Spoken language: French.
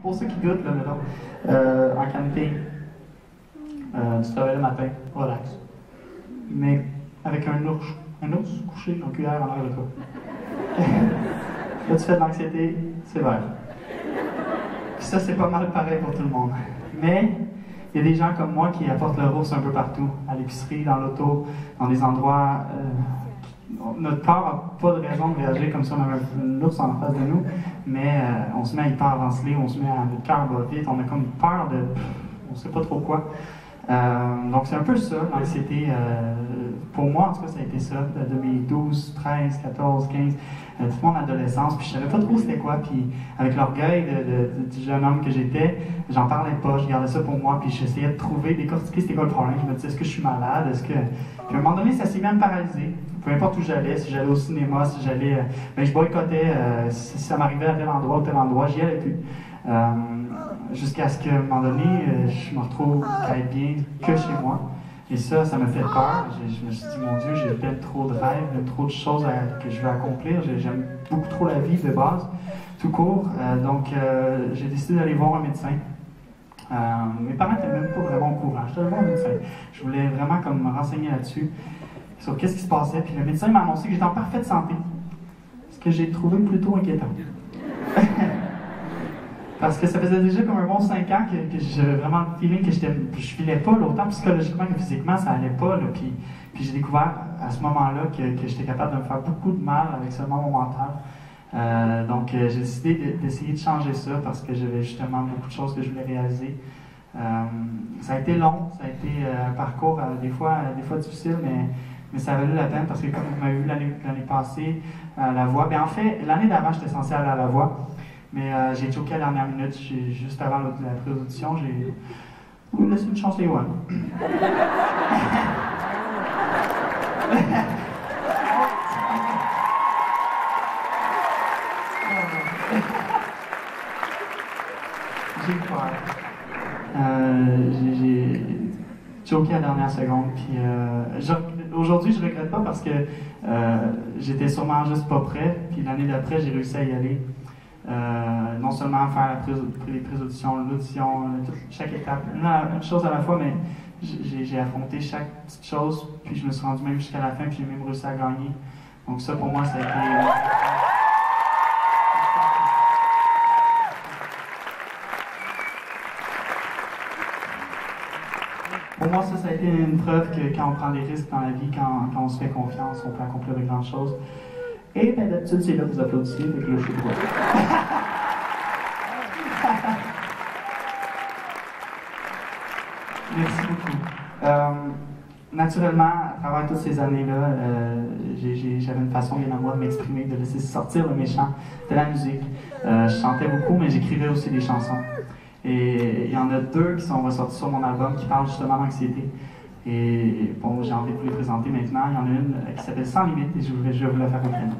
Pour ceux qui goûtent, là, mettons, en camping, tu te réveilles le matin, relax. Mais avec un ours couché en cuillère en arrière de toi. Là, tu fais de l'anxiété, c'est vert. Puis ça, c'est pas mal pareil pour tout le monde. Mais il y a des gens comme moi qui apportent leur ours un peu partout, à l'épicerie, dans l'auto, dans des endroits. Notre corps n'a pas de raison de réagir comme si on avait un ours en face de nous, mais on se met à hyperventiler, on se met à. Notre cœur bat vite, on a comme peur de. On ne sait pas trop quoi. Donc c'est un peu ça, l'anxiété. Pour moi, en tout cas, ça a été ça, de mes 12, 13, 14, 15, toute mon adolescence. Puis je savais pas trop c'était quoi. Puis avec l'orgueil du jeune homme que j'étais, j'en parlais pas, je gardais ça pour moi. Puis j'essayais de trouver, décortiquer c'était quoi le problème. Je me disais, est-ce que je suis malade? Puis à un moment donné, ça s'est même paralysé. Peu importe où j'allais, si j'allais au cinéma, si j'allais. Je boycottais, si ça m'arrivait à tel endroit ou tel endroit, j'y allais plus. Jusqu'à ce qu'à un moment donné, je me retrouve à être bien que chez moi. Et ça m'a fait peur. Je me suis dit, mon Dieu, j'ai peut-être trop de rêves, trop de choses que je veux accomplir. J'aime beaucoup trop la vie de base, tout court. Donc, j'ai décidé d'aller voir un médecin. Mes parents n'étaient même pas vraiment au courant. J'étais allé voir un médecin. Je voulais vraiment comme me renseigner là-dessus, sur qu'est-ce qui se passait. Puis le médecin m'a annoncé que j'étais en parfaite santé. Ce que j'ai trouvé plutôt inquiétant. Parce que ça faisait déjà comme un bon 5 ans que j'avais vraiment le feeling que je filais pas, là, autant psychologiquement que physiquement, ça allait pas. Là, puis j'ai découvert à ce moment-là que j'étais capable de me faire beaucoup de mal avec seulement mon mental. Donc j'ai décidé d'essayer de changer ça parce que j'avais justement beaucoup de choses que je voulais réaliser. Ça a été long, ça a été un parcours des fois difficile, mais ça a valu la peine parce que comme vous m'avez vu l'année passée à la voix, bien en fait, l'année d'avant, j'étais censé aller à la voix. Mais j'ai choqué à la dernière minute, juste avant la pré-audition, j'ai laissé une chance à Yoann. J'ai peur. J'ai choqué à la dernière seconde, puis aujourd'hui je regrette pas parce que j'étais sûrement juste pas prêt, puis l'année d'après j'ai réussi à y aller. Non seulement faire les pré-auditions, l'audition, chaque étape, une chose à la fois, mais j'ai affronté chaque petite chose, puis je me suis rendu même jusqu'à la fin, puis j'ai même réussi à gagner. Donc ça, pour moi, ça a été... Pour moi, ça a été une preuve que quand on prend des risques dans la vie, quand on se fait confiance, on peut accomplir de grandes choses. Et bien, d'habitude, c'est là que vous applaudissez, fait que là, je sais pas. Merci beaucoup. Naturellement, à travers toutes ces années-là, j'avais une façon bien à moi de m'exprimer, de laisser sortir le méchant de la musique. Je chantais beaucoup, mais j'écrivais aussi des chansons. Et il y en a 2 qui sont ressorties sur mon album qui parlent justement d'anxiété. Et bon, j'ai envie de vous les présenter maintenant. Il y en a une qui s'appelle Sans limite et je vais vous la faire comprendre.